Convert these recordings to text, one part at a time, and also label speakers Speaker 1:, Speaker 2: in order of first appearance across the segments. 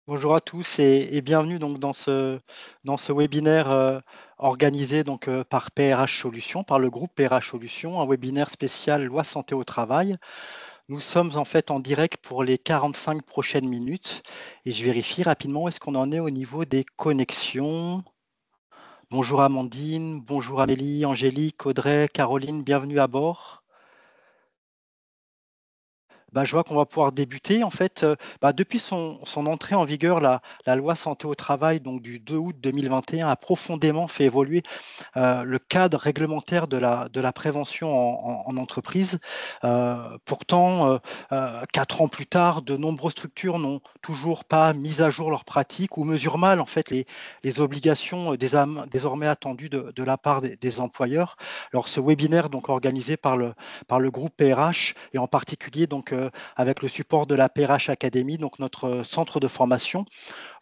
Speaker 1: Bonjour à tous et bienvenue donc dans ce webinaire organisé donc par PRH Solutions, par le groupe PRH Solutions, un webinaire spécial Loi Santé au Travail. Nous sommes en fait en direct pour les 45 prochaines minutes et je vérifie rapidement où est-ce qu'on en est au niveau des connexions. Bonjour Amandine, bonjour Amélie, Angélique, Audrey, Caroline, bienvenue à bord. Je vois qu'on va pouvoir débuter. En fait, depuis son entrée en vigueur, la loi santé au travail donc du 2 août 2021 a profondément fait évoluer le cadre réglementaire de la prévention en entreprise. Pourtant, 4 ans plus tard, de nombreuses structures n'ont toujours pas mis à jour leurs pratiques ou mesurent mal en fait les obligations désormais attendues de la part des employeurs. Alors, ce webinaire donc organisé par le groupe PRH et en particulier donc avec le support de la PRH Academy, donc notre centre de formation,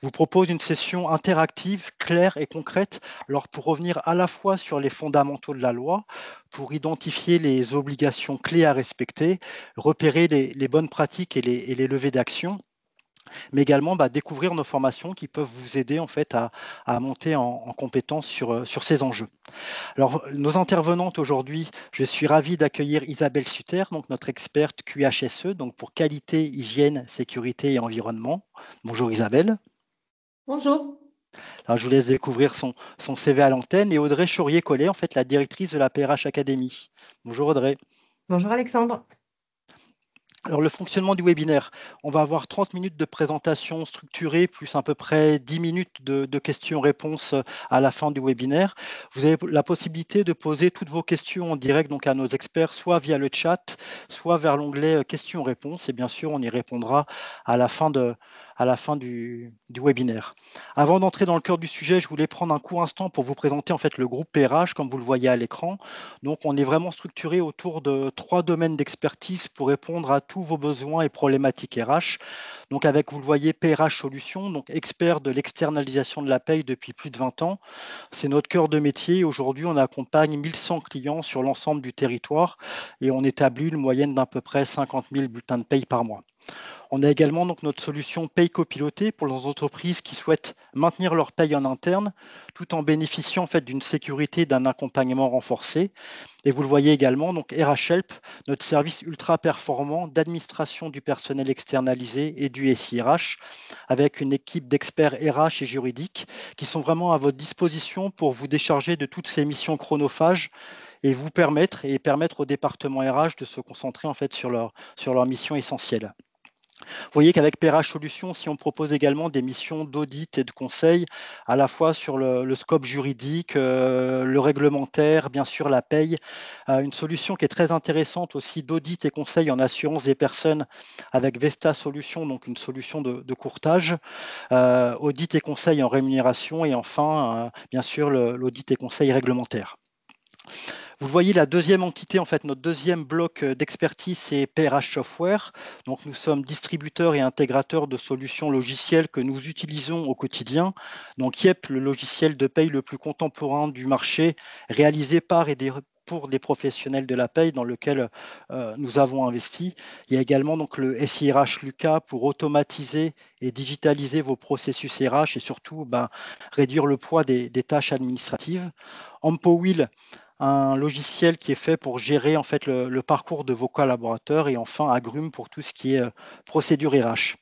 Speaker 1: vous propose une session interactive, claire et concrète, alors pour revenir à la fois sur les fondamentaux de la loi, pour identifier les obligations clés à respecter, repérer les bonnes pratiques et les levées d'action, mais également découvrir nos formations qui peuvent vous aider en fait à monter en compétence sur ces enjeux. Alors, nos intervenantes aujourd'hui, je suis ravi d'accueillir Isabelle Sutter, donc notre experte QHSE, donc pour qualité, hygiène, sécurité et environnement. Bonjour Isabelle.
Speaker 2: Bonjour.
Speaker 1: Alors, je vous laisse découvrir son CV à l'antenne. Et Audrey Chaurier-Collet, en fait, la directrice de la PRH Academy. Bonjour Audrey.
Speaker 2: Bonjour Alexandre.
Speaker 1: Alors, le fonctionnement du webinaire, on va avoir 30 minutes de présentation structurée, plus à peu près 10 minutes de questions-réponses à la fin du webinaire. Vous avez la possibilité de poser toutes vos questions en direct donc à nos experts, soit via le chat, soit vers l'onglet questions-réponses. Et bien sûr, on y répondra à la fin, du webinaire. Avant d'entrer dans le cœur du sujet, je voulais prendre un court instant pour vous présenter en fait le groupe PRH, comme vous le voyez à l'écran. Donc, on est vraiment structuré autour de 3 domaines d'expertise pour répondre à tous vos besoins et problématiques RH. Donc, avec, vous le voyez, PRH Solutions, donc expert de l'externalisation de la paye depuis plus de 20 ans. C'est notre cœur de métier. Aujourd'hui, on accompagne 1100 clients sur l'ensemble du territoire et on établit une moyenne d'à peu près 50 000 bulletins de paye par mois. On a également donc notre solution paye copilotée pour les entreprises qui souhaitent maintenir leur paye en interne tout en bénéficiant en fait d'une sécurité et d'un accompagnement renforcé. Et vous le voyez également, donc RH Help, notre service ultra performant d'administration du personnel externalisé et du SIRH, avec une équipe d'experts RH et juridiques qui sont vraiment à votre disposition pour vous décharger de toutes ces missions chronophages et vous permettre au département RH de se concentrer en fait sur leur mission essentielle. Vous voyez qu'avec PRH Solutions, si on propose également des missions d'audit et de conseil, à la fois sur le scope juridique, le réglementaire, bien sûr la paye, une solution qui est très intéressante aussi d'audit et conseil en assurance des personnes avec Vesta Solutions, donc une solution de courtage, audit et conseil en rémunération et enfin, bien sûr, l'audit et conseil réglementaire. Vous voyez la deuxième entité, en fait, notre deuxième bloc d'expertise, c'est PRH Software. Donc, nous sommes distributeurs et intégrateurs de solutions logicielles que nous utilisons au quotidien. Donc, YEP, le logiciel de paye le plus contemporain du marché, réalisé par et pour des professionnels de la paye dans lequel nous avons investi. Il y a également donc le SIRH Luca pour automatiser et digitaliser vos processus RH et surtout réduire le poids des tâches administratives. Empowil, un logiciel qui est fait pour gérer en fait le parcours de vos collaborateurs et enfin Agrume pour tout ce qui est procédure RH.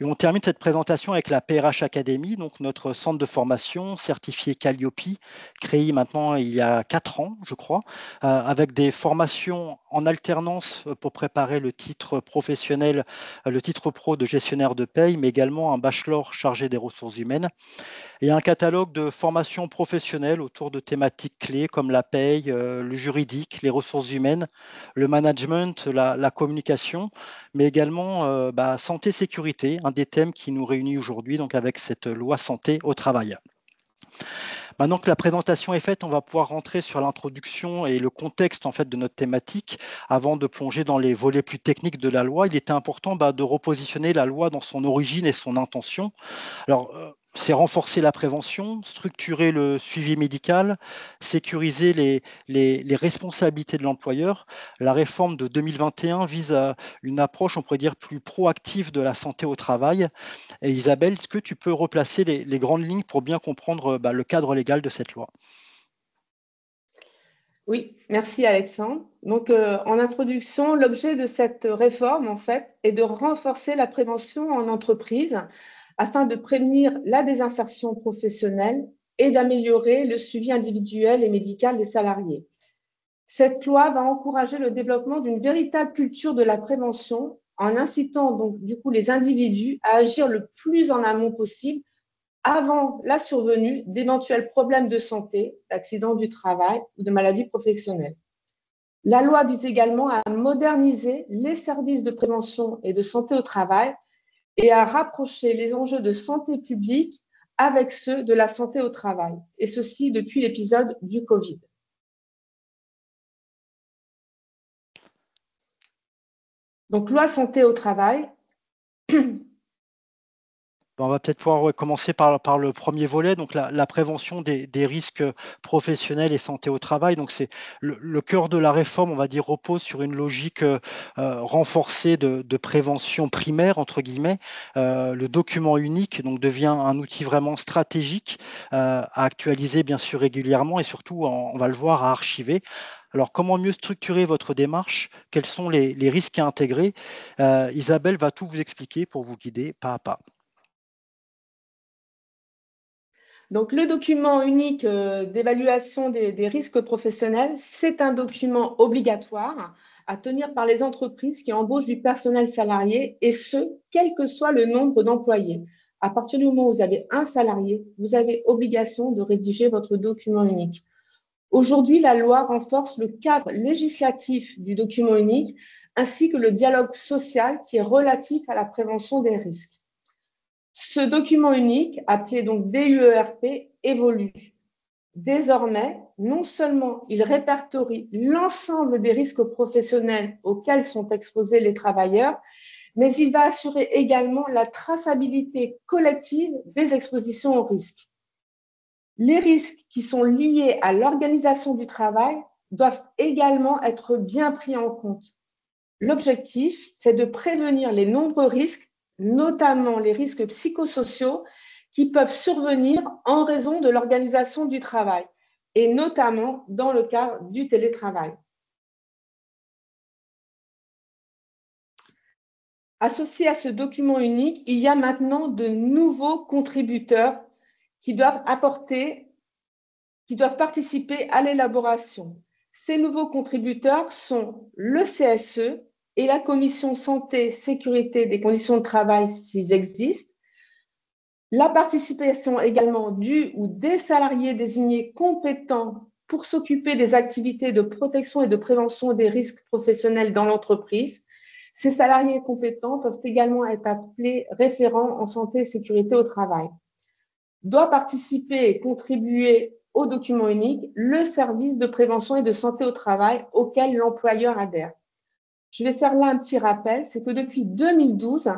Speaker 1: Et on termine cette présentation avec la PRH Academy, donc notre centre de formation certifié Calliope, créé maintenant il y a 4 ans, je crois, avec des formations en alternance pour préparer le titre professionnel, le titre pro de gestionnaire de paye, mais également un bachelor chargé des ressources humaines et un catalogue de formations professionnelles autour de thématiques clés comme la paye, le juridique, les ressources humaines, le management, la communication, mais également santé-sécurité, un des thèmes qui nous réunit aujourd'hui donc avec cette loi santé au travail. Maintenant que la présentation est faite, on va pouvoir rentrer sur l'introduction et le contexte en fait de notre thématique. Avant de plonger dans les volets plus techniques de la loi, il était important de repositionner la loi dans son origine et son intention. Alors, c'est renforcer la prévention, structurer le suivi médical, sécuriser les responsabilités de l'employeur. La réforme de 2021 vise à une approche, on pourrait dire, plus proactive de la santé au travail. Et Isabelle, est-ce que tu peux replacer les grandes lignes pour bien comprendre le cadre légal de cette loi?
Speaker 2: Oui, merci Alexandre. Donc, en introduction, l'objet de cette réforme, en fait, est de renforcer la prévention en entreprise afin de prévenir la désinsertion professionnelle et d'améliorer le suivi individuel et médical des salariés. Cette loi va encourager le développement d'une véritable culture de la prévention en incitant donc du coup les individus à agir le plus en amont possible avant la survenue d'éventuels problèmes de santé, d'accidents du travail ou de maladies professionnelles. La loi vise également à moderniser les services de prévention et de santé au travail et à rapprocher les enjeux de santé publique avec ceux de la santé au travail, et ceci depuis l'épisode du Covid. Donc, loi santé au travail.
Speaker 1: On va peut-être pouvoir commencer par le premier volet, donc la prévention des risques professionnels et santé au travail. Donc c'est le cœur de la réforme, on va dire, repose sur une logique renforcée de prévention primaire, entre guillemets. Le document unique donc, devient un outil vraiment stratégique à actualiser bien sûr régulièrement et surtout, on va le voir, à archiver. Alors, comment mieux structurer votre démarche? Quels sont les risques à intégrer? Isabelle va tout vous expliquer pour vous guider pas à pas.
Speaker 2: Donc, le document unique d'évaluation des risques professionnels, c'est un document obligatoire à tenir par les entreprises qui embauchent du personnel salarié, et ce, quel que soit le nombre d'employés. À partir du moment où vous avez un salarié, vous avez obligation de rédiger votre document unique. Aujourd'hui, la loi renforce le cadre législatif du document unique ainsi que le dialogue social qui est relatif à la prévention des risques. Ce document unique, appelé donc DUERP, évolue. Désormais, non seulement il répertorie l'ensemble des risques professionnels auxquels sont exposés les travailleurs, mais il va assurer également la traçabilité collective des expositions aux risques. Les risques qui sont liés à l'organisation du travail doivent également être bien pris en compte. L'objectif, c'est de prévenir les nombreux risques, notamment les risques psychosociaux qui peuvent survenir en raison de l'organisation du travail, et notamment dans le cadre du télétravail. Associé à ce document unique, il y a maintenant de nouveaux contributeurs qui doivent participer à l'élaboration. Ces nouveaux contributeurs sont le CSE et la commission santé, sécurité des conditions de travail s'ils existent, la participation également du ou des salariés désignés compétents pour s'occuper des activités de protection et de prévention des risques professionnels dans l'entreprise. Ces salariés compétents peuvent également être appelés référents en santé et sécurité au travail. Doit participer et contribuer au document unique le service de prévention et de santé au travail auquel l'employeur adhère. Je vais faire là un petit rappel, c'est que depuis 2012,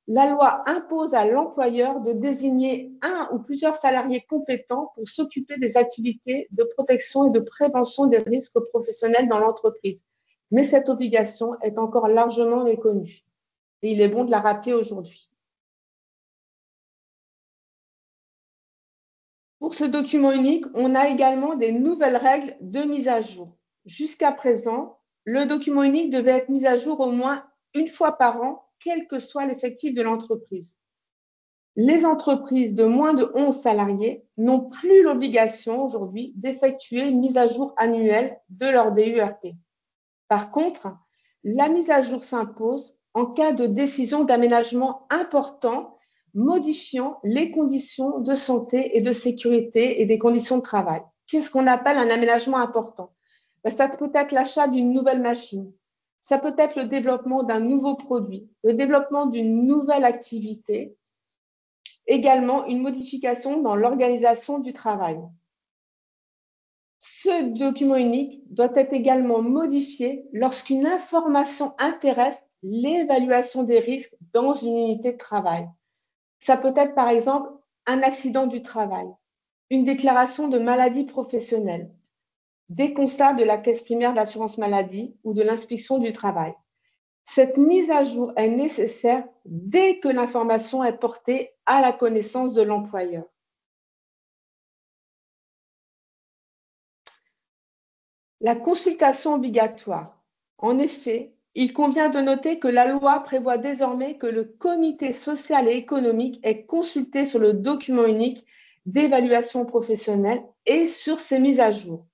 Speaker 2: la loi impose à l'employeur de désigner un ou plusieurs salariés compétents pour s'occuper des activités de protection et de prévention des risques professionnels dans l'entreprise. Mais cette obligation est encore largement méconnue. Et il est bon de la rappeler aujourd'hui. Pour ce document unique, on a également des nouvelles règles de mise à jour. Jusqu'à présent, le document unique devait être mis à jour au moins une fois par an, quel que soit l'effectif de l'entreprise. Les entreprises de moins de 11 salariés n'ont plus l'obligation aujourd'hui d'effectuer une mise à jour annuelle de leur DURP. Par contre, la mise à jour s'impose en cas de décision d'aménagement important modifiant les conditions de santé et de sécurité et des conditions de travail. Qu'est-ce qu'on appelle un aménagement important? Ça peut être l'achat d'une nouvelle machine, ça peut être le développement d'un nouveau produit, le développement d'une nouvelle activité, également une modification dans l'organisation du travail. Ce document unique doit être également modifié lorsqu'une information intéresse l'évaluation des risques dans une unité de travail. Ça peut être par exemple un accident du travail, une déclaration de maladie professionnelle, des constats de la caisse primaire d'assurance maladie ou de l'inspection du travail. Cette mise à jour est nécessaire dès que l'information est portée à la connaissance de l'employeur. La consultation obligatoire. En effet, il convient de noter que la loi prévoit désormais que le comité social et économique est consulté sur le document unique d'évaluation professionnelle et sur ses mises à jour.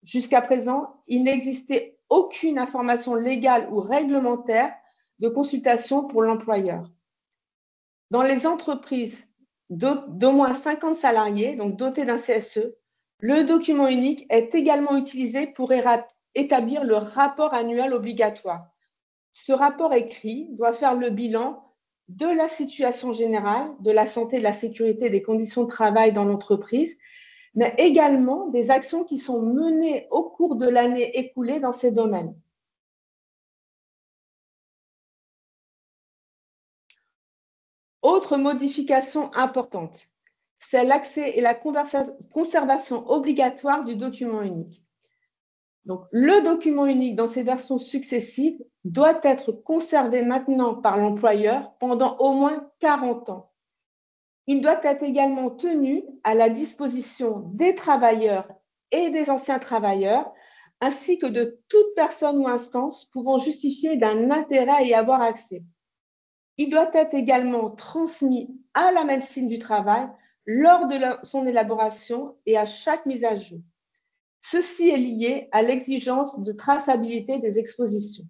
Speaker 2: Jusqu'à présent, il n'existait aucune information légale ou réglementaire de consultation pour l'employeur. Dans les entreprises d'au moins 50 salariés, donc dotées d'un CSE, le document unique est également utilisé pour établir le rapport annuel obligatoire. Ce rapport écrit doit faire le bilan de la situation générale, de la santé, de la sécurité, des conditions de travail dans l'entreprise, mais également des actions qui sont menées au cours de l'année écoulée dans ces domaines. Autre modification importante, c'est l'accès et la conservation obligatoire du document unique. Donc, le document unique dans ses versions successives doit être conservé maintenant par l'employeur pendant au moins 40 ans. Il doit être également tenu à la disposition des travailleurs et des anciens travailleurs, ainsi que de toute personne ou instance pouvant justifier d'un intérêt à y avoir accès. Il doit être également transmis à la médecine du travail lors de son élaboration et à chaque mise à jour. Ceci est lié à l'exigence de traçabilité des expositions.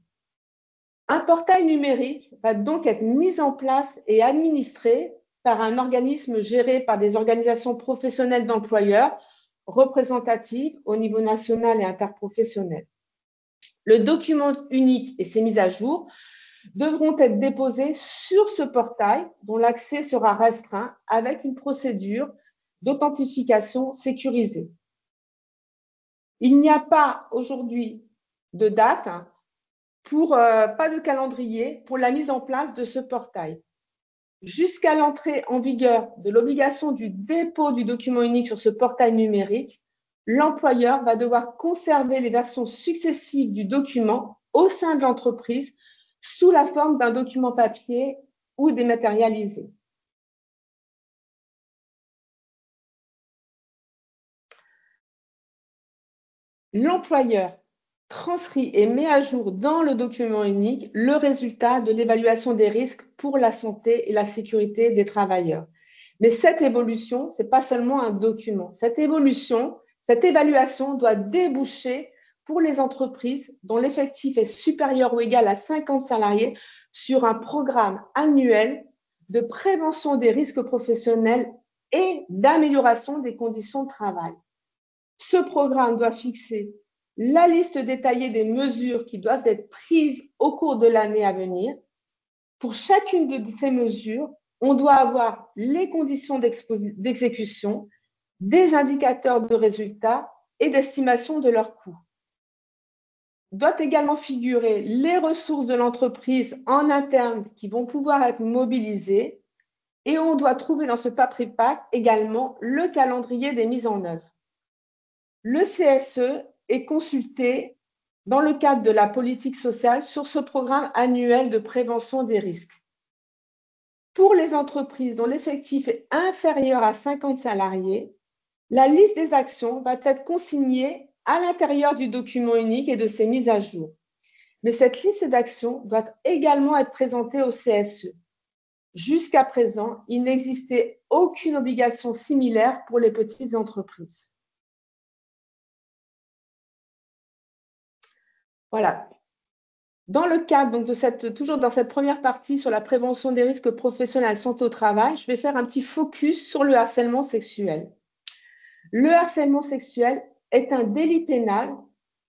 Speaker 2: Un portail numérique va donc être mis en place et administré par un organisme géré par des organisations professionnelles d'employeurs représentatives au niveau national et interprofessionnel. Le document unique et ses mises à jour devront être déposés sur ce portail dont l'accès sera restreint avec une procédure d'authentification sécurisée. Il n'y a pas aujourd'hui de date, pas de calendrier pour la mise en place de ce portail. Jusqu'à l'entrée en vigueur de l'obligation du dépôt du document unique sur ce portail numérique, l'employeur va devoir conserver les versions successives du document au sein de l'entreprise sous la forme d'un document papier ou dématérialisé. L'employeur transcrit et met à jour dans le document unique le résultat de l'évaluation des risques pour la santé et la sécurité des travailleurs. Mais cette évolution, ce n'est pas seulement un document. Cette évaluation doit déboucher pour les entreprises dont l'effectif est supérieur ou égal à 50 salariés sur un programme annuel de prévention des risques professionnels et d'amélioration des conditions de travail. Ce programme doit fixer la liste détaillée des mesures qui doivent être prises au cours de l'année à venir. Pour chacune de ces mesures, on doit avoir les conditions d'exécution, des indicateurs de résultats et d'estimation de leurs coûts. Doit également figurer les ressources de l'entreprise en interne qui vont pouvoir être mobilisées et on doit trouver dans ce papier pack également le calendrier des mises en œuvre. Le CSE est consulté dans le cadre de la politique sociale sur ce programme annuel de prévention des risques. Pour les entreprises dont l'effectif est inférieur à 50 salariés, la liste des actions va être consignée à l'intérieur du document unique et de ses mises à jour. Mais cette liste d'actions doit également être présentée au CSE. Jusqu'à présent, il n'existait aucune obligation similaire pour les petites entreprises. Voilà. Dans le cadre donc, toujours dans cette première partie sur la prévention des risques professionnels santé au travail, je vais faire un petit focus sur le harcèlement sexuel. Le harcèlement sexuel est un délit pénal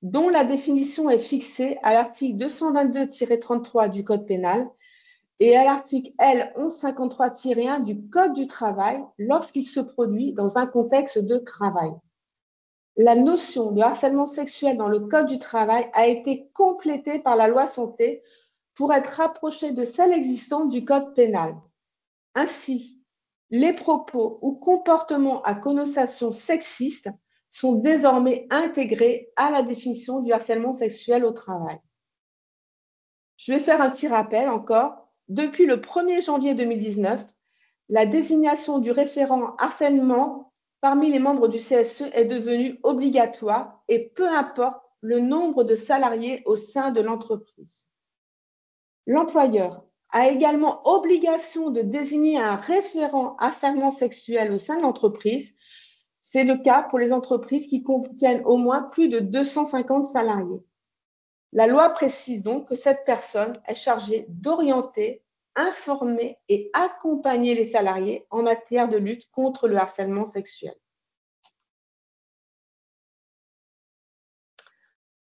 Speaker 2: dont la définition est fixée à l'article 222-33 du Code pénal et à l'article L. 1153-1 du Code du travail lorsqu'il se produit dans un contexte de travail. La notion de harcèlement sexuel dans le Code du travail a été complétée par la loi santé pour être rapprochée de celle existante du Code pénal. Ainsi, les propos ou comportements à connotation sexiste sont désormais intégrés à la définition du harcèlement sexuel au travail. Je vais faire un petit rappel encore. Depuis le 1er janvier 2019, la désignation du référent harcèlement parmi les membres du CSE est devenue obligatoire et peu importe le nombre de salariés au sein de l'entreprise. L'employeur a également obligation de désigner un référent harcèlement sexuel au sein de l'entreprise. C'est le cas pour les entreprises qui contiennent au moins plus de 250 salariés. La loi précise donc que cette personne est chargée d'orienter, informer et accompagner les salariés en matière de lutte contre le harcèlement sexuel.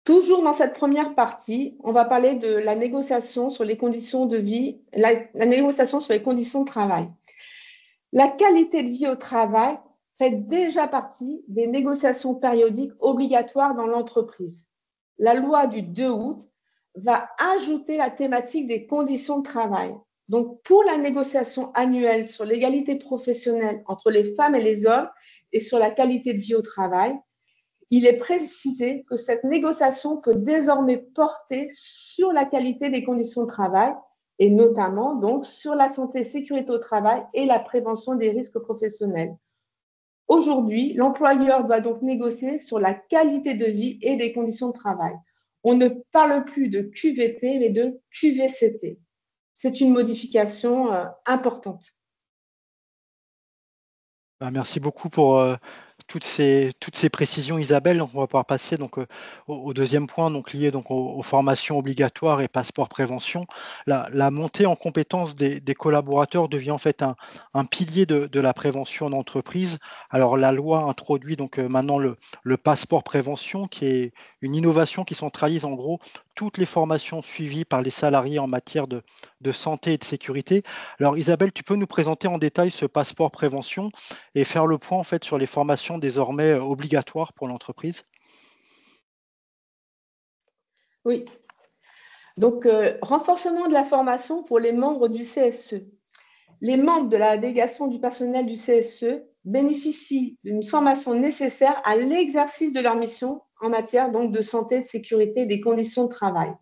Speaker 2: Toujours dans cette première partie, on va parler de la négociation sur les conditions de vie, la négociation sur les conditions de travail. La qualité de vie au travail fait déjà partie des négociations périodiques obligatoires dans l'entreprise. La loi du 2 août va ajouter la thématique des conditions de travail. Donc, pour la négociation annuelle sur l'égalité professionnelle entre les femmes et les hommes et sur la qualité de vie au travail, il est précisé que cette négociation peut désormais porter sur la qualité des conditions de travail et notamment donc sur la santé et sécurité au travail et la prévention des risques professionnels. Aujourd'hui, l'employeur doit donc négocier sur la qualité de vie et des conditions de travail. On ne parle plus de QVT, mais de QVCT. C'est une modification importante.
Speaker 1: Merci beaucoup pour toutes ces précisions, Isabelle. Donc, on va pouvoir passer donc, au deuxième point, donc, lié donc, aux formations obligatoires et passeport prévention. La montée en compétences des collaborateurs devient en fait un pilier de la prévention en entreprise. Alors, la loi introduit donc, maintenant le passeport prévention, qui est une innovation qui centralise en gros toutes les formations suivies par les salariés en matière de santé et de sécurité. Alors, Isabelle, tu peux nous présenter en détail ce passeport prévention et faire le point en fait sur les formations désormais obligatoires pour l'entreprise?
Speaker 2: Oui, donc renforcement de la formation pour les membres du CSE. Les membres de la délégation du personnel du CSE bénéficient d'une formation nécessaire à l'exercice de leur mission en matière donc de santé, de sécurité et des conditions de travail.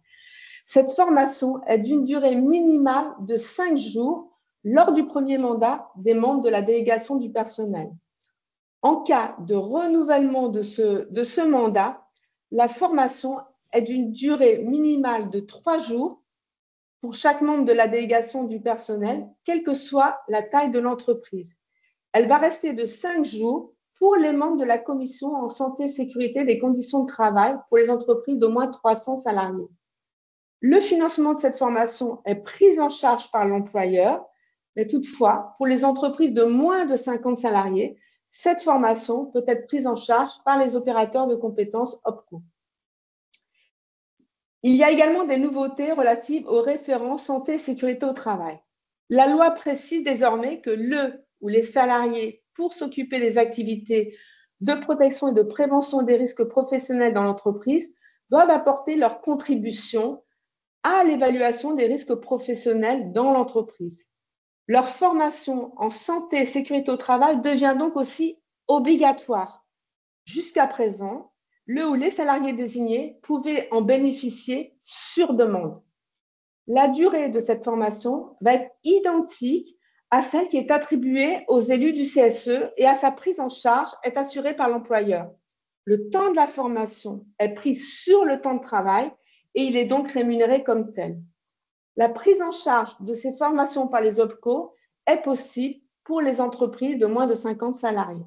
Speaker 2: Cette formation est d'une durée minimale de 5 jours lors du premier mandat des membres de la délégation du personnel. En cas de renouvellement de ce mandat, la formation est d'une durée minimale de 3 jours pour chaque membre de la délégation du personnel, quelle que soit la taille de l'entreprise. Elle va rester de 5 jours pour les membres de la commission en santé et sécurité des conditions de travail pour les entreprises d'au moins 300 salariés. Le financement de cette formation est pris en charge par l'employeur, mais toutefois, pour les entreprises de moins de 50 salariés, cette formation peut être prise en charge par les opérateurs de compétences OPCO. Il y a également des nouveautés relatives aux référents santé et sécurité au travail. La loi précise désormais que le ou les salariés, pour s'occuper des activités de protection et de prévention des risques professionnels dans l'entreprise, doivent apporter leur contribution à l'évaluation des risques professionnels dans l'entreprise. Leur formation en santé et sécurité au travail devient donc aussi obligatoire. Jusqu'à présent, le ou les salariés désignés pouvaient en bénéficier sur demande. La durée de cette formation va être identique à celle qui est attribuée aux élus du CSE et à sa prise en charge est assurée par l'employeur. Le temps de la formation est pris sur le temps de travail et il est donc rémunéré comme tel. La prise en charge de ces formations par les OPCO est possible pour les entreprises de moins de 50 salariés.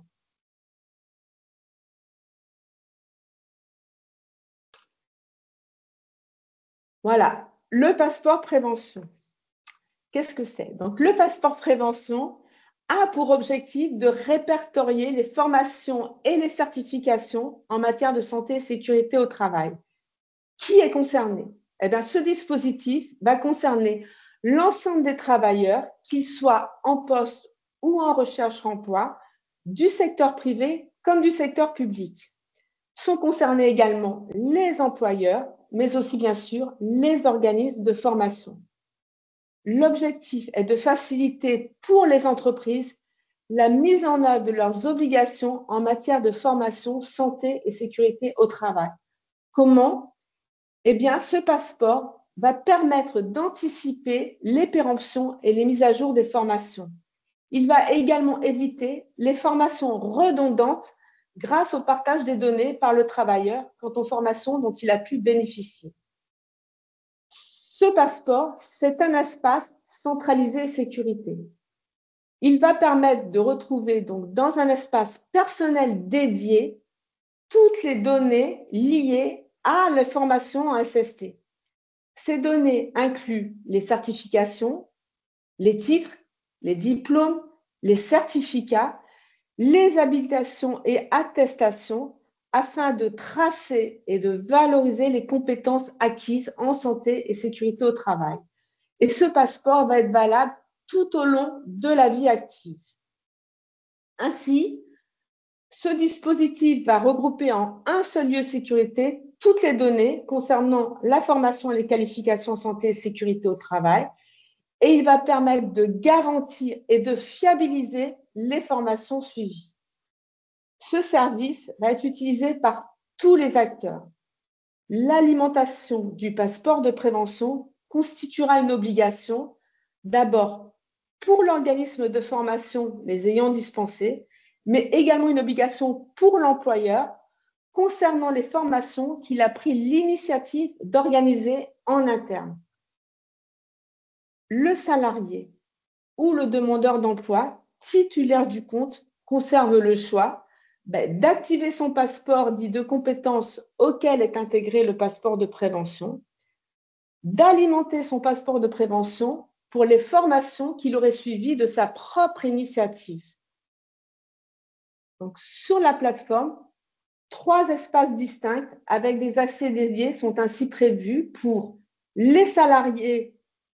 Speaker 2: Voilà, le passeport prévention. Qu'est-ce que c'est? Donc, le passeport prévention a pour objectif de répertorier les formations et les certifications en matière de santé et sécurité au travail. Qui est concerné? Eh bien, ce dispositif va concerner l'ensemble des travailleurs, qu'ils soient en poste ou en recherche d'emploi, du secteur privé comme du secteur public. Sont concernés également les employeurs, mais aussi bien sûr les organismes de formation. L'objectif est de faciliter pour les entreprises la mise en œuvre de leurs obligations en matière de formation, santé et sécurité au travail. Comment? Eh bien, ce passeport va permettre d'anticiper les péremptions et les mises à jour des formations. Il va également éviter les formations redondantes grâce au partage des données par le travailleur quant aux formations dont il a pu bénéficier. Ce passeport, c'est un espace centralisé et sécurité. Il va permettre de retrouver donc dans un espace personnel dédié toutes les données liées à la formation en SST. Ces données incluent les certifications, les titres, les diplômes, les certificats, les habilitations et attestations afin de tracer et de valoriser les compétences acquises en santé et sécurité au travail. Et ce passeport va être valable tout au long de la vie active. Ainsi, ce dispositif va regrouper en un seul lieu sécurité toutes les données concernant la formation et les qualifications santé et sécurité au travail, et il va permettre de garantir et de fiabiliser les formations suivies. Ce service va être utilisé par tous les acteurs. L'alimentation du passeport de prévention constituera une obligation, d'abord pour l'organisme de formation les ayant dispensés, mais également une obligation pour l'employeur concernant les formations qu'il a pris l'initiative d'organiser en interne. Le salarié ou le demandeur d'emploi titulaire du compte conserve le choix d'activer son passeport dit de compétences auquel est intégré le passeport de prévention, d'alimenter son passeport de prévention pour les formations qu'il aurait suivies de sa propre initiative. Donc, sur la plateforme, 3 espaces distincts avec des accès dédiés sont ainsi prévus pour les salariés,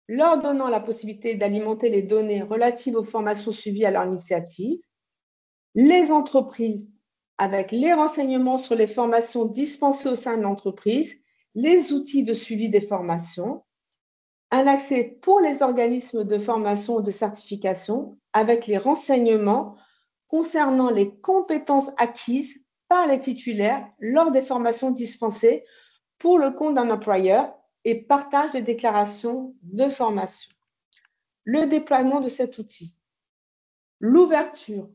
Speaker 2: leur donnant la possibilité d'alimenter les données relatives aux formations suivies à leur initiative, les entreprises avec les renseignements sur les formations dispensées au sein de l'entreprise, les outils de suivi des formations, un accès pour les organismes de formation ou de certification avec les renseignements concernant les compétences acquises par les titulaires lors des formations dispensées pour le compte d'un employeur et partage des déclarations de formation. Le déploiement de cet outil. L'ouverture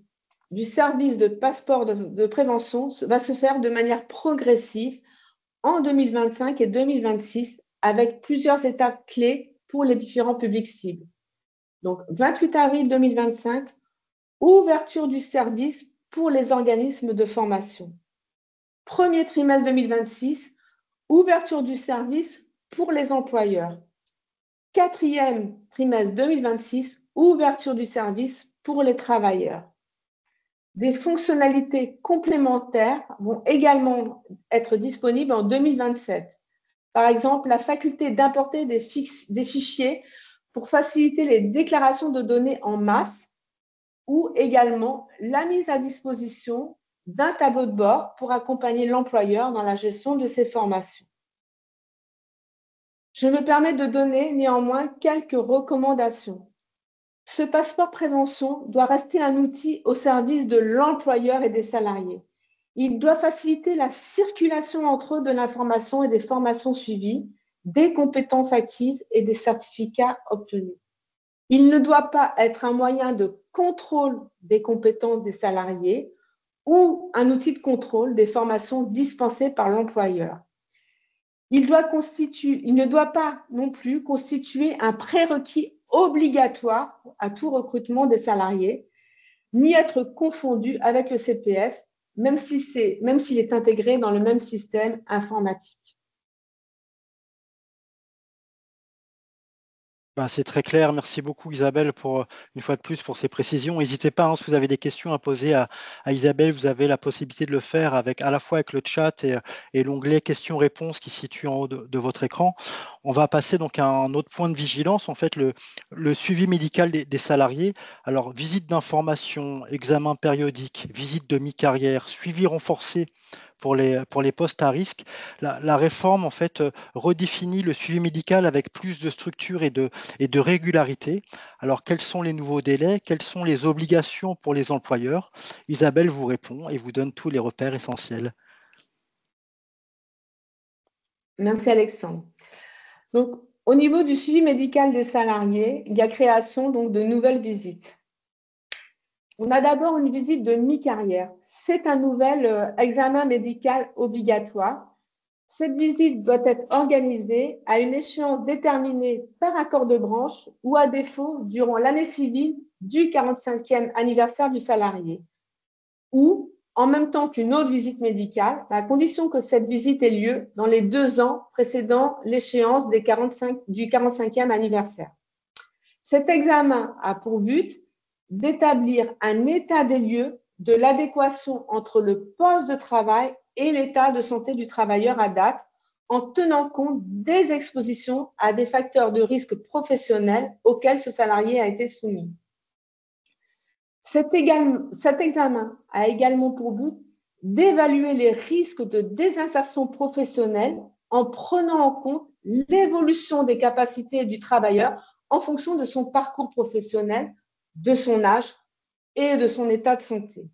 Speaker 2: du service de passeport de prévention va se faire de manière progressive en 2025 et 2026 avec plusieurs étapes clés pour les différents publics cibles. Donc, 28 avril 2025, ouverture du service pour les organismes de formation. Premier trimestre 2026, ouverture du service pour les employeurs. Quatrième trimestre 2026, ouverture du service pour les travailleurs. Des fonctionnalités complémentaires vont également être disponibles en 2027. Par exemple, la faculté d'importer des fichiers pour faciliter les déclarations de données en masse ou également la mise à disposition d'un tableau de bord pour accompagner l'employeur dans la gestion de ses formations. Je me permets de donner néanmoins quelques recommandations. Ce passeport prévention doit rester un outil au service de l'employeur et des salariés. Il doit faciliter la circulation entre eux de l'information et des formations suivies, des compétences acquises et des certificats obtenus. Il ne doit pas être un moyen de contrôle des compétences des salariés ou un outil de contrôle des formations dispensées par l'employeur. Il ne doit pas non plus constituer un prérequis obligatoire à tout recrutement des salariés, ni être confondu avec le CPF, même s'il est intégré dans le même système informatique.
Speaker 1: C'est très clair. Merci beaucoup Isabelle pour, une fois de plus, pour ces précisions. N'hésitez pas, si vous avez des questions à poser à Isabelle, vous avez la possibilité de le faire à la fois avec le chat et l'onglet questions-réponses qui se situe en haut de votre écran. On va passer donc à un autre point de vigilance, en fait, le suivi médical des salariés. Alors, visite d'information, examen périodique, visite de mi-carrière, suivi renforcé pour les postes à risque. La réforme, en fait, redéfinit le suivi médical avec plus de structure et de régularité. Alors, quels sont les nouveaux délais? Quelles sont les obligations pour les employeurs? Isabelle vous répond et vous donne tous les repères essentiels.
Speaker 2: Merci Alexandre. Donc, au niveau du suivi médical des salariés, il y a création donc, de nouvelles visites. On a d'abord une visite de mi-carrière. C'est un nouvel examen médical obligatoire. Cette visite doit être organisée à une échéance déterminée par accord de branche ou à défaut durant l'année civile du 45e anniversaire du salarié ou en même temps qu'une autre visite médicale, à condition que cette visite ait lieu dans les 2 ans précédant l'échéance du 45e anniversaire. Cet examen a pour but d'établir un état des lieux de l'adéquation entre le poste de travail et l'état de santé du travailleur à date, en tenant compte des expositions à des facteurs de risque professionnels auxquels ce salarié a été soumis. Cet examen a également pour but d'évaluer les risques de désinsertion professionnelle en prenant en compte l'évolution des capacités du travailleur en fonction de son parcours professionnel, de son âge et de son état de santé.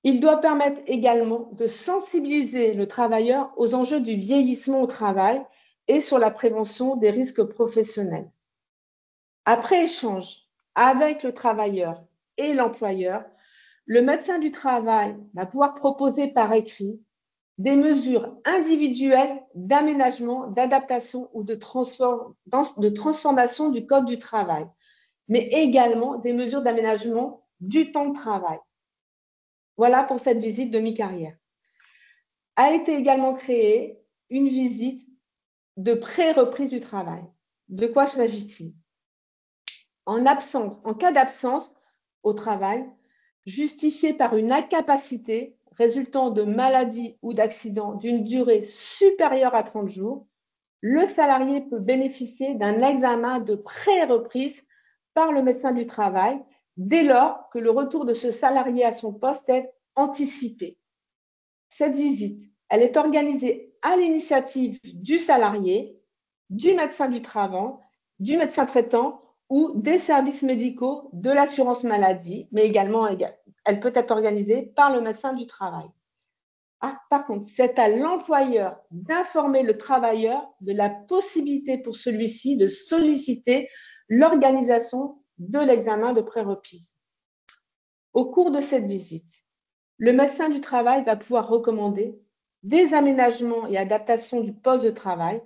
Speaker 2: Il doit permettre également de sensibiliser le travailleur aux enjeux du vieillissement au travail et sur la prévention des risques professionnels. Après échange avec le travailleur et l'employeur, le médecin du travail va pouvoir proposer par écrit des mesures individuelles d'aménagement, d'adaptation ou de transformation du code du travail, mais également des mesures d'aménagement du temps de travail. Voilà pour cette visite de mi-carrière. A été également créée une visite de pré-reprise du travail. De quoi s'agit-il? En cas d'absence au travail, justifiée par une incapacité résultant de maladie ou d'accident d'une durée supérieure à 30 jours, le salarié peut bénéficier d'un examen de pré-reprise par le médecin du travail dès lors que le retour de ce salarié à son poste est anticipé. Cette visite, elle est organisée à l'initiative du salarié, du médecin du travail, du médecin traitant ou des services médicaux de l'assurance maladie, mais également elle peut être organisée par le médecin du travail. Par contre, c'est à l'employeur d'informer le travailleur de la possibilité pour celui-ci de solliciter l'organisation de l'examen de pré-reprise. Au cours de cette visite, le médecin du travail va pouvoir recommander des aménagements et adaptations du poste de travail,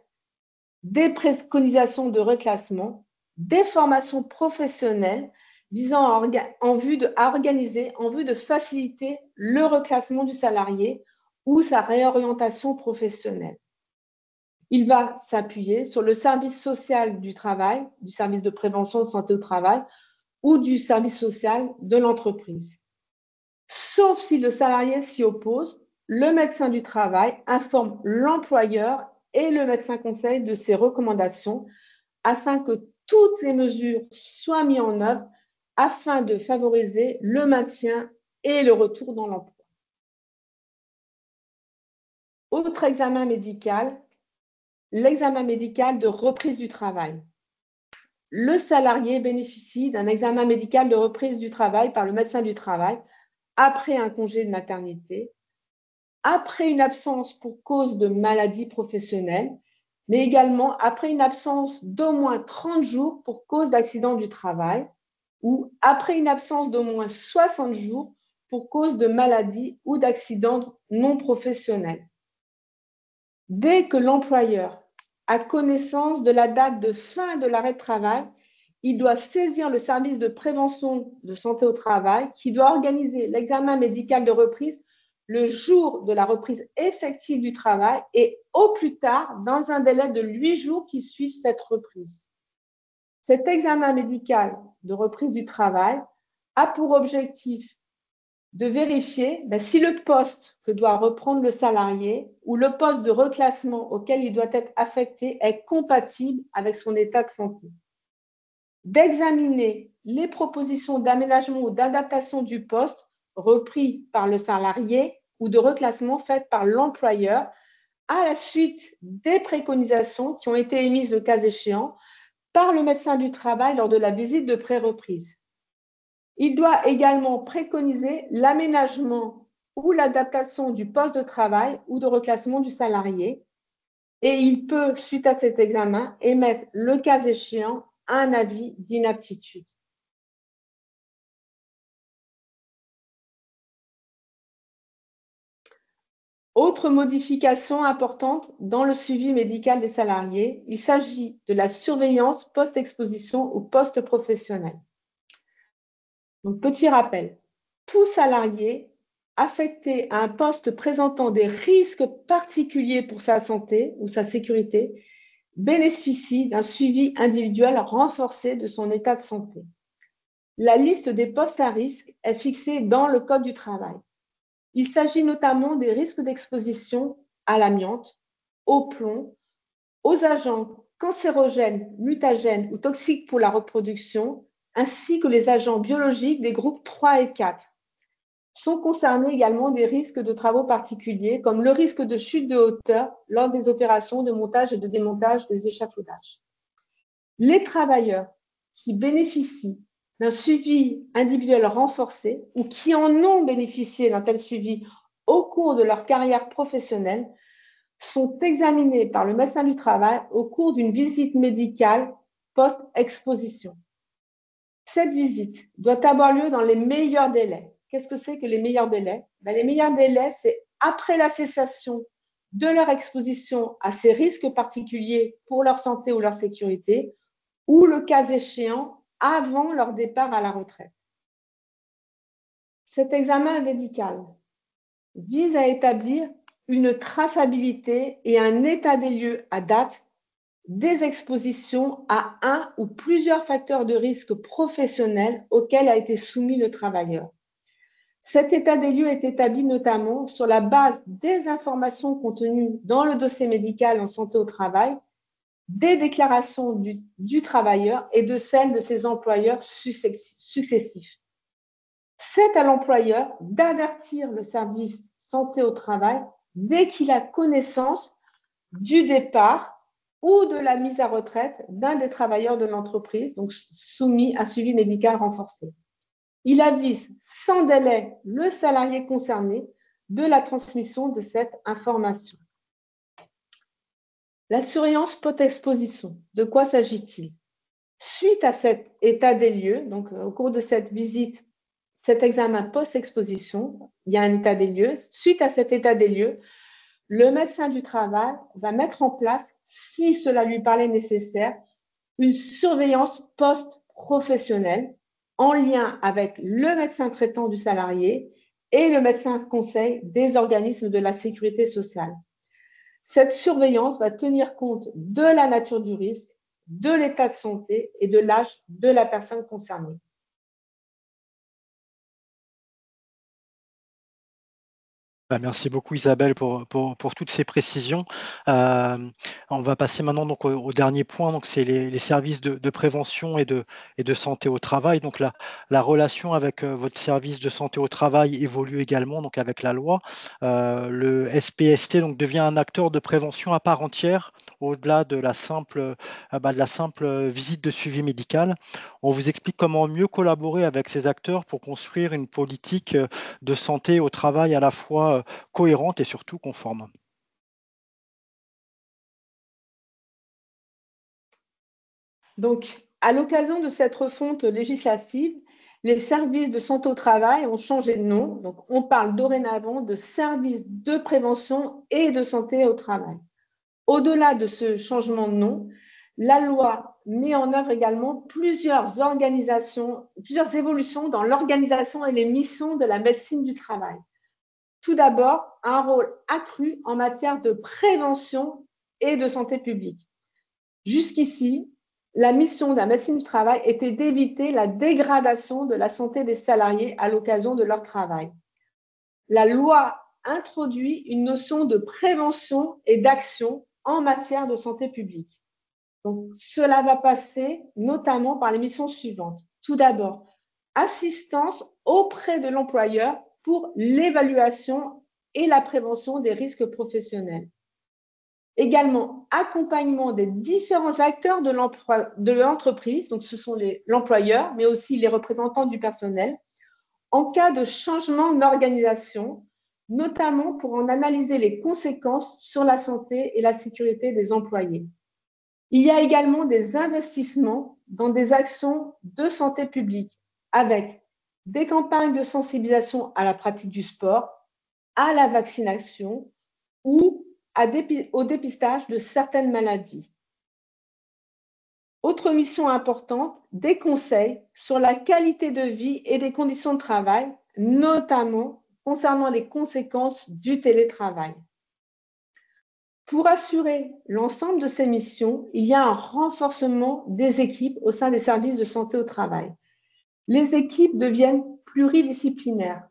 Speaker 2: des préconisations de reclassement, des formations professionnelles visant en vue de faciliter le reclassement du salarié ou sa réorientation professionnelle. Il va s'appuyer sur le service social du travail, du service de prévention de santé au travail ou du service social de l'entreprise. Sauf si le salarié s'y oppose, le médecin du travail informe l'employeur et le médecin conseil de ses recommandations afin que toutes les mesures soient mises en œuvre afin de favoriser le maintien et le retour dans l'emploi. Autre examen médical, l'examen médical de reprise du travail. Le salarié bénéficie d'un examen médical de reprise du travail par le médecin du travail après un congé de maternité, après une absence pour cause de maladie professionnelle, mais également après une absence d'au moins 30 jours pour cause d'accident du travail ou après une absence d'au moins 60 jours pour cause de maladie ou d'accident non professionnel. Dès que l'employeur a connaissance de la date de fin de l'arrêt de travail, il doit saisir le service de prévention de santé au travail qui doit organiser l'examen médical de reprise le jour de la reprise effective du travail et au plus tard dans un délai de 8 jours qui suivent cette reprise. Cet examen médical de reprise du travail a pour objectif de vérifier si le poste que doit reprendre le salarié ou le poste de reclassement auquel il doit être affecté est compatible avec son état de santé. D'examiner les propositions d'aménagement ou d'adaptation du poste repris par le salarié ou de reclassement faites par l'employeur à la suite des préconisations qui ont été émises, le cas échéant, par le médecin du travail lors de la visite de pré-reprise. Il doit également préconiser l'aménagement ou l'adaptation du poste de travail ou de reclassement du salarié, et il peut, suite à cet examen, émettre, le cas échéant, un avis d'inaptitude. Autre modification importante dans le suivi médical des salariés, il s'agit de la surveillance post-exposition ou post-professionnelle. Donc, petit rappel, tout salarié affecté à un poste présentant des risques particuliers pour sa santé ou sa sécurité bénéficie d'un suivi individuel renforcé de son état de santé. La liste des postes à risque est fixée dans le Code du travail. Il s'agit notamment des risques d'exposition à l'amiante, au plomb, aux agents cancérogènes, mutagènes ou toxiques pour la reproduction, ainsi que les agents biologiques des groupes 3 et 4. Sont concernés également des risques de travaux particuliers, comme le risque de chute de hauteur lors des opérations de montage et de démontage des échafaudages. Les travailleurs qui bénéficient d'un suivi individuel renforcé ou qui en ont bénéficié d'un tel suivi au cours de leur carrière professionnelle sont examinés par le médecin du travail au cours d'une visite médicale post-exposition. Cette visite doit avoir lieu dans les meilleurs délais. Qu'est-ce que c'est que les meilleurs délais? Les meilleurs délais, c'est après la cessation de leur exposition à ces risques particuliers pour leur santé ou leur sécurité, ou le cas échéant, avant leur départ à la retraite. Cet examen médical vise à établir une traçabilité et un état des lieux à date des expositions à un ou plusieurs facteurs de risque professionnels auxquels a été soumis le travailleur. Cet état des lieux est établi notamment sur la base des informations contenues dans le dossier médical en santé au travail, des déclarations du travailleur et de celles de ses employeurs successifs. C'est à l'employeur d'avertir le service santé au travail dès qu'il a connaissance du départ ou de la mise à retraite d'un des travailleurs de l'entreprise, donc soumis à suivi médical renforcé. Il avise sans délai le salarié concerné de la transmission de cette information. La surveillance post-exposition, de quoi s'agit-il? Suite à cet état des lieux, donc au cours de cette visite, cet examen post-exposition, il y a un état des lieux. Suite à cet état des lieux, le médecin du travail va mettre en place, si cela lui paraît nécessaire, une surveillance post-professionnelle en lien avec le médecin traitant du salarié et le médecin conseil des organismes de la sécurité sociale. Cette surveillance va tenir compte de la nature du risque, de l'état de santé et de l'âge de la personne concernée.
Speaker 1: Merci beaucoup Isabelle pour toutes ces précisions. On va passer maintenant donc au dernier point, donc c'est les services de prévention et de santé au travail. Donc la relation avec votre service de santé au travail évolue également donc avec la loi. Le SPST donc devient un acteur de prévention à part entière au-delà de la simple visite de suivi médical. On vous explique comment mieux collaborer avec ces acteurs pour construire une politique de santé au travail à la fois cohérente et surtout conforme.
Speaker 2: Donc, à l'occasion de cette refonte législative, les services de santé au travail ont changé de nom. Donc, on parle dorénavant de services de prévention et de santé au travail. Au-delà de ce changement de nom, la loi met en œuvre également plusieurs évolutions dans l'organisation et les missions de la médecine du travail. Tout d'abord, un rôle accru en matière de prévention et de santé publique. Jusqu'ici, la mission de la médecine du travail était d'éviter la dégradation de la santé des salariés à l'occasion de leur travail. La loi introduit une notion de prévention et d'action en matière de santé publique. Donc, cela va passer notamment par les missions suivantes. Tout d'abord, assistance auprès de l'employeur pour l'évaluation et la prévention des risques professionnels. Également, accompagnement des différents acteurs de l'entreprise, donc ce sont l'employeur, mais aussi les représentants du personnel, en cas de changement d'organisation, notamment pour en analyser les conséquences sur la santé et la sécurité des employés. Il y a également des investissements dans des actions de santé publique, avec des campagnes de sensibilisation à la pratique du sport, à la vaccination ou au dépistage de certaines maladies. Autre mission importante, des conseils sur la qualité de vie et des conditions de travail, notamment concernant les conséquences du télétravail. Pour assurer l'ensemble de ces missions, il y a un renforcement des équipes au sein des services de santé au travail. Les équipes deviennent pluridisciplinaires.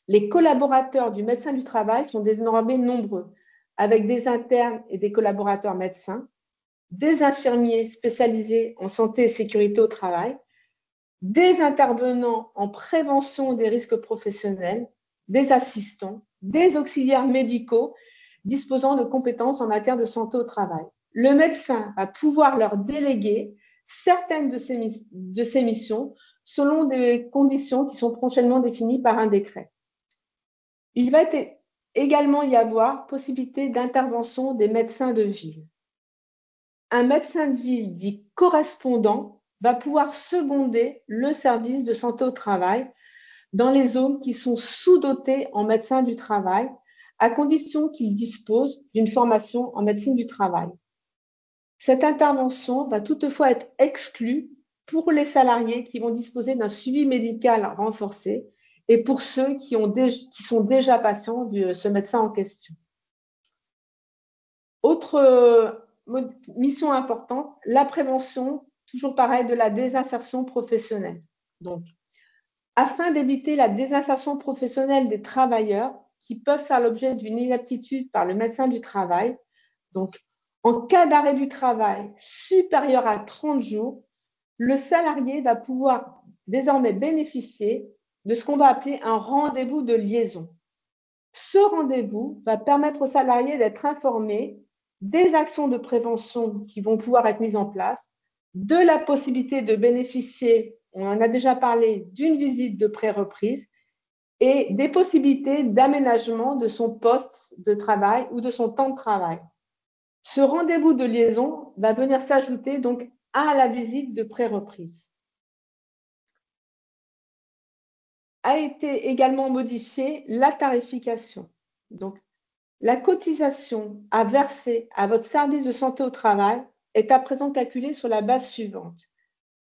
Speaker 2: Les collaborateurs du médecin du travail sont désormais nombreux, avec des internes et des collaborateurs médecins, des infirmiers spécialisés en santé et sécurité au travail, des intervenants en prévention des risques professionnels, des assistants, des auxiliaires médicaux disposant de compétences en matière de santé au travail. Le médecin va pouvoir leur déléguer certaines de ces missions selon des conditions qui sont prochainement définies par un décret. Il va également y avoir possibilité d'intervention des médecins de ville. Un médecin de ville dit correspondant va pouvoir seconder le service de santé au travail dans les zones qui sont sous-dotées en médecins du travail, à condition qu'il dispose d'une formation en médecine du travail. Cette intervention va toutefois être exclue pour les salariés qui vont disposer d'un suivi médical renforcé et pour ceux qui sont déjà patients de ce médecin en question. Autre mission importante, la prévention, toujours pareil, de la désinsertion professionnelle. Donc, afin d'éviter la désinsertion professionnelle des travailleurs qui peuvent faire l'objet d'une inaptitude par le médecin du travail, donc en cas d'arrêt du travail supérieur à 30 jours, le salarié va pouvoir désormais bénéficier de ce qu'on va appeler un rendez-vous de liaison. Ce rendez-vous va permettre aux salariés d'être informés des actions de prévention qui vont pouvoir être mises en place, de la possibilité de bénéficier, on en a déjà parlé, d'une visite de pré-reprise et des possibilités d'aménagement de son poste de travail ou de son temps de travail. Ce rendez-vous de liaison va venir s'ajouter donc à la visite de pré-reprise. A été également modifiée la tarification. Donc, la cotisation à verser à votre service de santé au travail est à présent calculée sur la base suivante.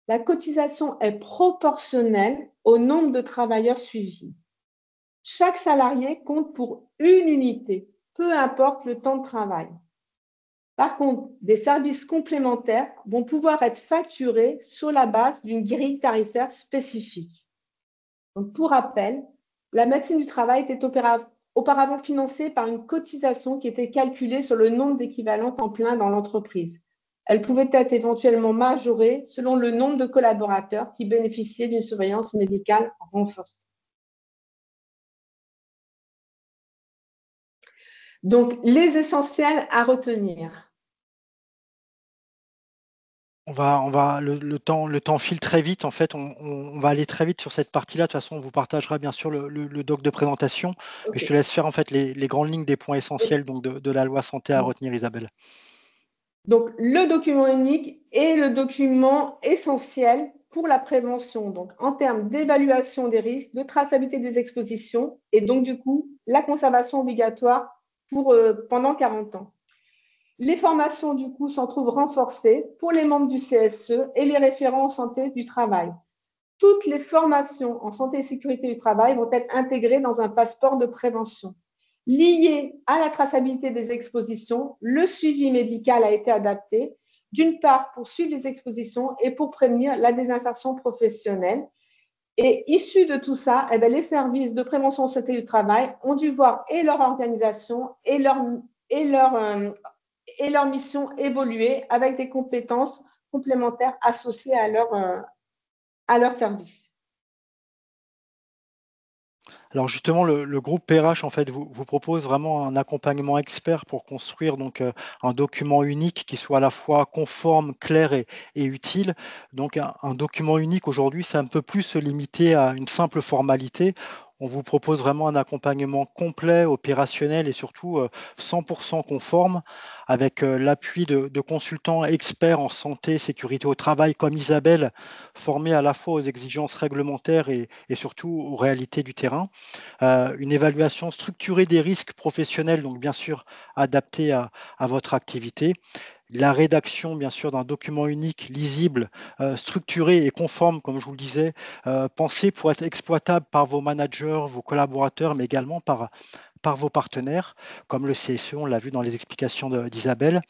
Speaker 2: La cotisation est proportionnelle au nombre de travailleurs suivis. Chaque salarié compte pour une unité, peu importe le temps de travail. Par contre, des services complémentaires vont pouvoir être facturés sur la base d'une grille tarifaire spécifique. Donc, pour rappel, la médecine du travail était auparavant financée par une cotisation qui était calculée sur le nombre d'équivalents temps plein dans l'entreprise. Elle pouvait être éventuellement majorée selon le nombre de collaborateurs qui bénéficiaient d'une surveillance médicale renforcée. Donc, les essentiels à retenir.
Speaker 1: Le temps file très vite. En fait, on va aller très vite sur cette partie-là. De toute façon, on vous partagera bien sûr le doc de présentation.
Speaker 2: Okay.
Speaker 1: Mais je te laisse faire en fait les grandes lignes des points essentiels donc de la loi santé à retenir, Isabelle.
Speaker 2: Donc, le document unique est le document essentiel pour la prévention, donc en termes d'évaluation des risques, de traçabilité des expositions et donc du coup, la conservation obligatoire pendant 40 ans. Les formations, du coup, s'en trouvent renforcées pour les membres du CSE et les référents en santé du travail. Toutes les formations en santé et sécurité du travail vont être intégrées dans un passeport de prévention. Lié à la traçabilité des expositions, le suivi médical a été adapté, d'une part pour suivre les expositions et pour prévenir la désinsertion professionnelle. Et issu de tout ça, les services de prévention en santé du travail ont dû voir et leur organisation et leur mission évoluer avec des compétences complémentaires associées à leur service.
Speaker 1: Alors justement, le groupe PRH en fait vous propose vraiment un accompagnement expert pour construire donc un document unique qui soit à la fois conforme, clair et utile. Donc un document unique aujourd'hui, ça ne peut plus se limiter à une simple formalité. On vous propose vraiment un accompagnement complet, opérationnel et surtout 100% conforme avec l'appui de consultants experts en santé, sécurité au travail comme Isabelle, formés à la fois aux exigences réglementaires et surtout aux réalités du terrain. Une évaluation structurée des risques professionnels, donc bien sûr adaptée à votre activité. La rédaction, bien sûr, d'un document unique, lisible, structuré et conforme, comme je vous le disais, pensé pour être exploitable par vos managers, vos collaborateurs, mais également par vos partenaires, comme le CSE, on l'a vu dans les explications d'Isabelle.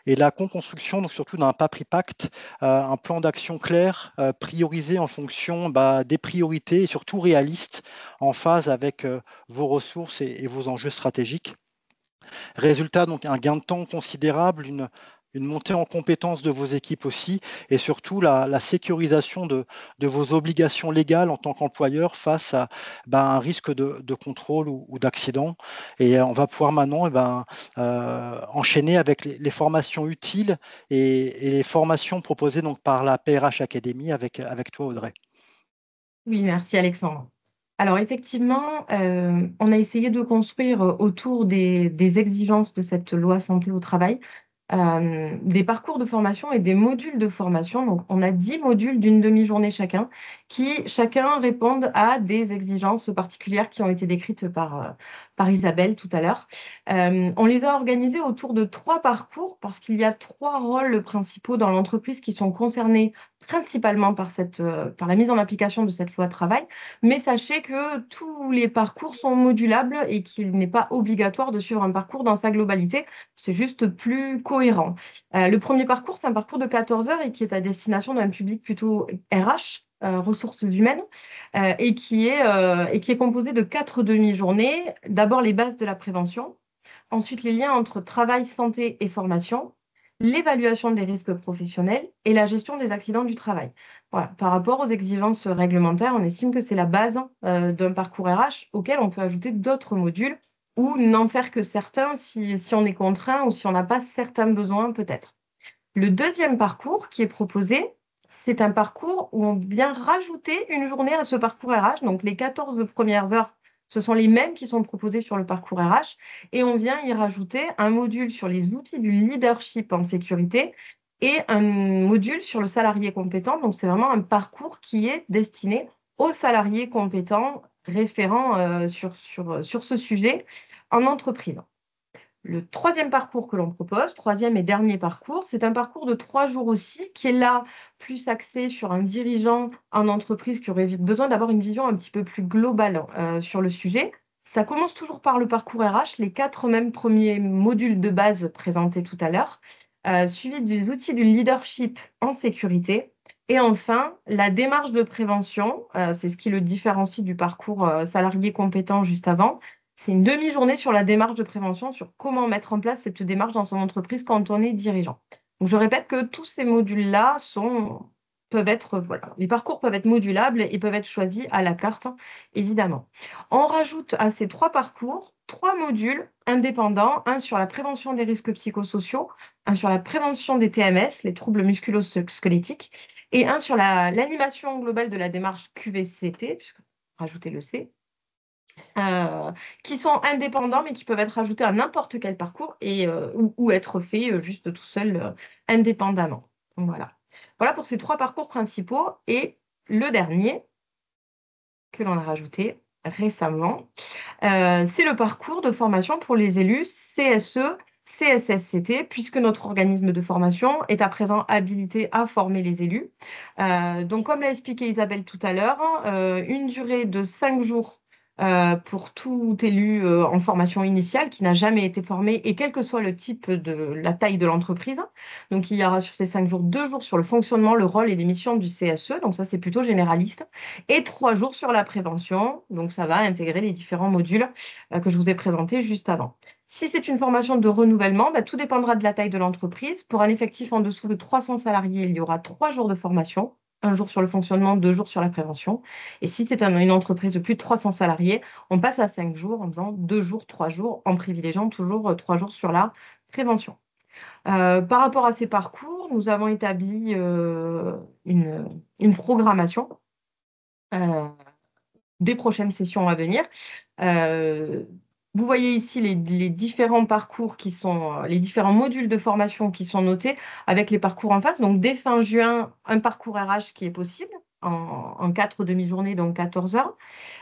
Speaker 1: Et la co-construction, donc surtout d'un Papri Pacte, un plan d'action clair, priorisé en fonction des priorités et surtout réaliste, en phase avec vos ressources et vos enjeux stratégiques. Résultat, donc un gain de temps considérable, une montée en compétences de vos équipes aussi, et surtout la sécurisation de vos obligations légales en tant qu'employeur face à un risque de contrôle ou d'accident. Et on va pouvoir maintenant enchaîner avec les formations utiles et les formations proposées donc, par la PRH Academy avec toi, Audrey.
Speaker 3: Oui, merci Alexandre. Alors effectivement, on a essayé de construire autour des exigences de cette loi santé au travail des parcours de formation et des modules de formation. Donc on a 10 modules d'une demi-journée chacun qui chacun répondent à des exigences particulières qui ont été décrites par Isabelle tout à l'heure. On les a organisés autour de 3 parcours parce qu'il y a 3 rôles principaux dans l'entreprise qui sont concernés principalement par la mise en application de cette loi travail, mais sachez que tous les parcours sont modulables et qu'il n'est pas obligatoire de suivre un parcours dans sa globalité, c'est juste plus cohérent. Le premier parcours, c'est un parcours de 14 heures et qui est à destination d'un public plutôt RH, ressources humaines, et qui est composé de 4 demi-journées. D'abord les bases de la prévention, ensuite les liens entre travail, santé et formation, l'évaluation des risques professionnels et la gestion des accidents du travail. Voilà. Par rapport aux exigences réglementaires, on estime que c'est la base d'un parcours RH auquel on peut ajouter d'autres modules ou n'en faire que certains si on est contraint ou si on n'a pas certains besoins peut-être. Le deuxième parcours qui est proposé, c'est un parcours où on vient rajouter une journée à ce parcours RH. Donc les 14 premières heures, ce sont les mêmes qui sont proposées sur le parcours RH. Et on vient y rajouter un module sur les outils du leadership en sécurité et un module sur le salarié compétent. Donc c'est vraiment un parcours qui est destiné aux salariés compétents référents sur ce sujet en entreprise. Le troisième parcours que l'on propose, troisième et dernier parcours, c'est un parcours de 3 jours aussi, qui est là plus axé sur un dirigeant en entreprise qui aurait besoin d'avoir une vision un petit peu plus globale sur le sujet. Ça commence toujours par le parcours RH, les 4 mêmes premiers modules de base présentés tout à l'heure, suivi des outils du leadership en sécurité. Et enfin, la démarche de prévention, c'est ce qui le différencie du parcours salarié compétent juste avant. C'est une demi-journée sur la démarche de prévention, sur comment mettre en place cette démarche dans son entreprise quand on est dirigeant. Donc, je répète que tous ces modules-là peuvent être, voilà, les parcours peuvent être modulables et peuvent être choisis à la carte, évidemment. On rajoute à ces 3 parcours 3 modules indépendants, un sur la prévention des risques psychosociaux, un sur la prévention des TMS, les troubles musculo-squelettiques, et un sur l'animation globale de la démarche QVCT, puisque rajouter le C, qui sont indépendants, mais qui peuvent être ajoutés à n'importe quel parcours ou être faits juste tout seul, indépendamment. Donc, voilà. Voilà pour ces 3 parcours principaux. Et le dernier que l'on a rajouté récemment, c'est le parcours de formation pour les élus CSE, CSSCT, puisque notre organisme de formation est à présent habilité à former les élus. Donc, comme l'a expliqué Isabelle tout à l'heure, une durée de 5 jours pour tout élu en formation initiale qui n'a jamais été formé et quel que soit le type de la taille de l'entreprise. Donc, il y aura sur ces 5 jours, 2 jours sur le fonctionnement, le rôle et les missions du CSE. Donc, ça, c'est plutôt généraliste. Et 3 jours sur la prévention. Donc, ça va intégrer les différents modules que je vous ai présentés juste avant. Si c'est une formation de renouvellement, tout dépendra de la taille de l'entreprise. Pour un effectif en dessous de 300 salariés, il y aura 3 jours de formation. 1 jour sur le fonctionnement, 2 jours sur la prévention. Et si c'est une entreprise de plus de 300 salariés, on passe à 5 jours en faisant 2 jours, 3 jours, en privilégiant toujours 3 jours sur la prévention. Par rapport à ces parcours, nous avons établi une programmation euh, des prochaines sessions à venir. Euh, Vous voyez ici les différents parcours qui sont, les différents modules de formation qui sont notés avec les parcours en face. Donc, dès fin juin, un parcours RH qui est possible en 4 demi-journées, donc 14 heures.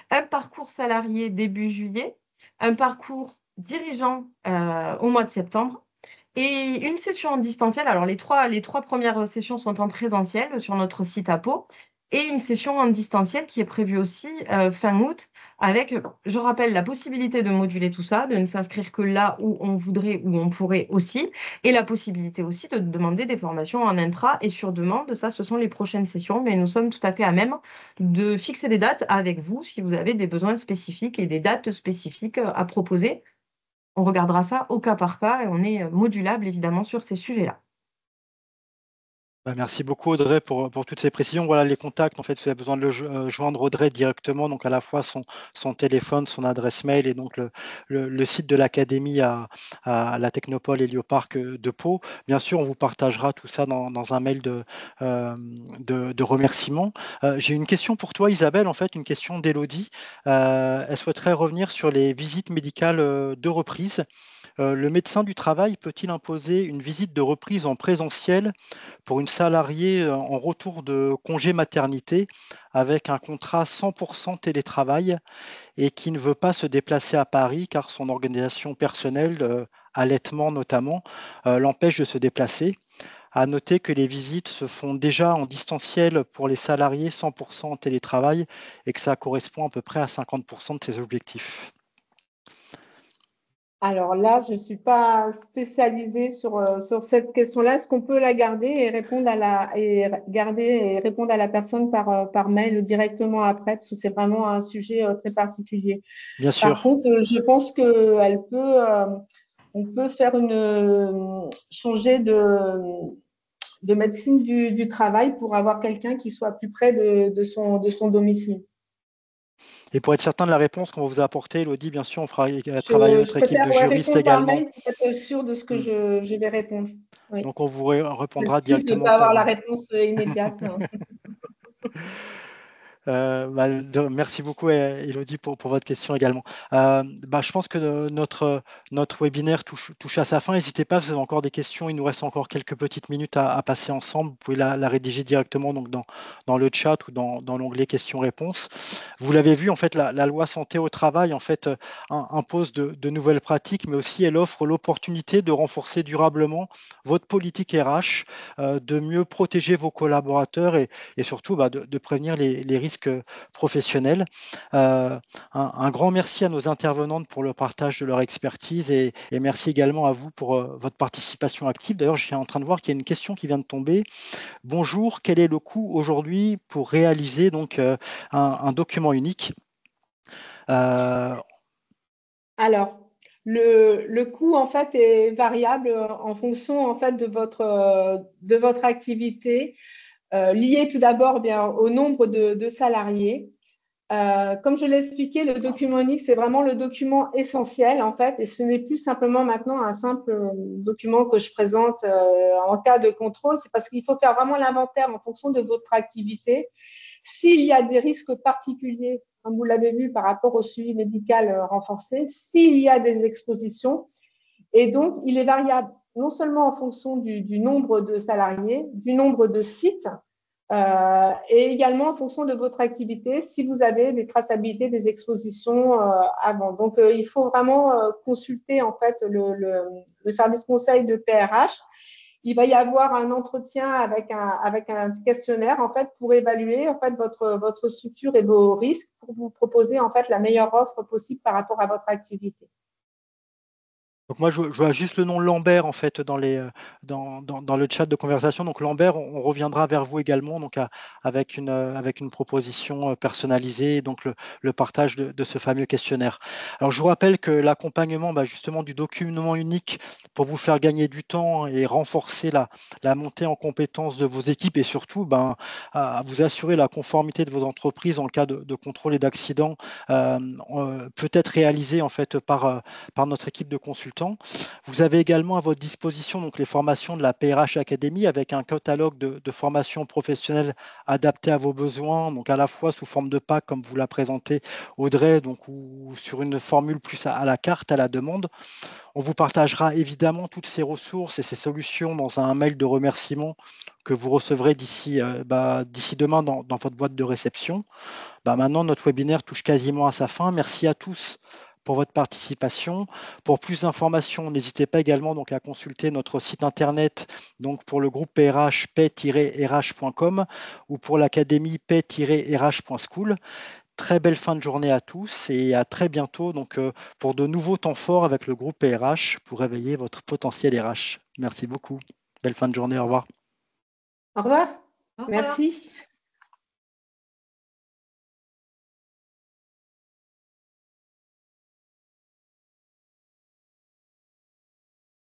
Speaker 3: Un parcours salarié début juillet. Un parcours dirigeant au mois de septembre. Et une session en distanciel. Alors, les trois premières sessions sont en présentiel sur notre site à Pau. Et une session en distanciel qui est prévue aussi fin août, avec, je rappelle, la possibilité de moduler tout ça, de ne s'inscrire que là où on voudrait, où on pourrait aussi, et la possibilité aussi de demander des formations en intra et sur demande. Ça, ce sont les prochaines sessions, mais nous sommes tout à fait à même de fixer des dates avec vous si vous avez des besoins spécifiques et des dates spécifiques à proposer. On regardera ça au cas par cas et on est modulable évidemment sur ces sujets-là.
Speaker 1: Bah, merci beaucoup Audrey pour toutes ces précisions. Voilà les contacts. En fait, vous avez besoin de joindre Audrey directement, donc à la fois son téléphone, son adresse mail et donc le site de l'académie à la Technopole Hélioparc de Pau. Bien sûr, on vous partagera tout ça dans un mail de remerciements. J'ai une question pour toi, Isabelle, en fait, une question d'Élodie. Elle souhaiterait revenir sur les visites médicales de reprise. Le médecin du travail peut-il imposer une visite de reprise en présentiel pour une salariée en retour de congé maternité avec un contrat 100% télétravail et qui ne veut pas se déplacer à Paris car son organisation personnelle, allaitement notamment, l'empêche de se déplacer? À noter que les visites se font déjà en distanciel pour les salariés 100% en télétravail et que ça correspond à peu près à 50% de ses objectifs.
Speaker 2: Alors là, je ne suis pas spécialisée sur cette question-là. Est-ce qu'on peut la garder et répondre à la personne par mail directement après, parce que c'est vraiment un sujet très particulier.
Speaker 1: Bien
Speaker 2: Par
Speaker 1: sûr.
Speaker 2: contre, je pense on peut faire changer de médecine du travail pour avoir quelqu'un qui soit plus près de son domicile.
Speaker 1: Et pour être certain de la réponse qu'on va vous apporter, Elodie, bien sûr, on fera travailler
Speaker 2: Je
Speaker 1: notre équipe de
Speaker 2: préfère
Speaker 1: juristes
Speaker 2: répondre par
Speaker 1: également.
Speaker 2: mail pour être sûre de ce que
Speaker 1: Mm.
Speaker 2: je vais répondre. Oui.
Speaker 1: Donc, on vous répondra
Speaker 2: Excuse de ne
Speaker 1: directement
Speaker 2: pas avoir
Speaker 1: pour.
Speaker 2: la réponse immédiate.
Speaker 1: Merci beaucoup, Elodie, pour votre question également. Je pense que notre webinaire touche à sa fin. N'hésitez pas, si vous avez encore des questions. Il nous reste encore quelques petites minutes à passer ensemble. Vous pouvez la rédiger directement donc dans le chat ou dans l'onglet questions-réponses. Vous l'avez vu, en fait, la loi santé au travail en fait, impose de nouvelles pratiques, mais aussi elle offre l'opportunité de renforcer durablement votre politique RH, de mieux protéger vos collaborateurs et surtout de prévenir les risques professionnels. Un grand merci à nos intervenantes pour le partage de leur expertise et merci également à vous pour votre participation active. D'ailleurs, je suis en train de voir qu'il y a une question qui vient de tomber. Bonjour, quel est le coût aujourd'hui pour réaliser donc un document unique?
Speaker 2: Alors, le coût en fait est variable en fonction en fait de votre activité, lié tout d'abord bien au nombre de salariés. Comme je l'ai expliqué, le document unique, c'est vraiment le document essentiel, en fait, et ce n'est plus simplement maintenant un simple document que je présente en cas de contrôle. C'est parce qu'il faut faire vraiment l'inventaire en fonction de votre activité. S'il y a des risques particuliers, comme vous l'avez vu par rapport au suivi médical renforcé, s'il y a des expositions, et donc il est variable non seulement en fonction du nombre de salariés, du nombre de sites, et également en fonction de votre activité, si vous avez des traçabilités des expositions avant. Donc, il faut vraiment consulter en fait le service conseil de PRH. Il va y avoir un entretien avec un questionnaire en fait pour évaluer en fait votre structure et vos risques pour vous proposer en fait la meilleure offre possible par rapport à votre activité.
Speaker 1: Donc moi, je vois juste le nom Lambert en fait dans le chat de conversation. Donc Lambert, on reviendra vers vous également donc avec une proposition personnalisée, donc le partage de ce fameux questionnaire. Alors je vous rappelle que l'accompagnement justement du document unique pour vous faire gagner du temps et renforcer la montée en compétences de vos équipes et surtout à vous assurer la conformité de vos entreprises en cas de contrôle et d'accident peut être réalisé en fait par notre équipe de consultants. Vous avez également à votre disposition donc, les formations de la PRH Academy avec un catalogue de formations professionnelles adaptées à vos besoins, donc à la fois sous forme de pack, comme vous l'a présenté Audrey, donc, ou sur une formule plus à la carte, à la demande. On vous partagera évidemment toutes ces ressources et ces solutions dans un mail de remerciement que vous recevrez d'ici demain dans votre boîte de réception. Maintenant, notre webinaire touche quasiment à sa fin. Merci à tous pour votre participation. Pour plus d'informations, n'hésitez pas également donc, à consulter notre site internet donc, pour le groupe PRH, pay-rh.com ou pour l'académie pay-rh.school. Très belle fin de journée à tous et à très bientôt donc, pour de nouveaux temps forts avec le groupe PRH pour réveiller votre potentiel RH. Merci beaucoup. Belle fin de journée. Au revoir.
Speaker 2: Au revoir.
Speaker 3: Au revoir.
Speaker 2: Merci.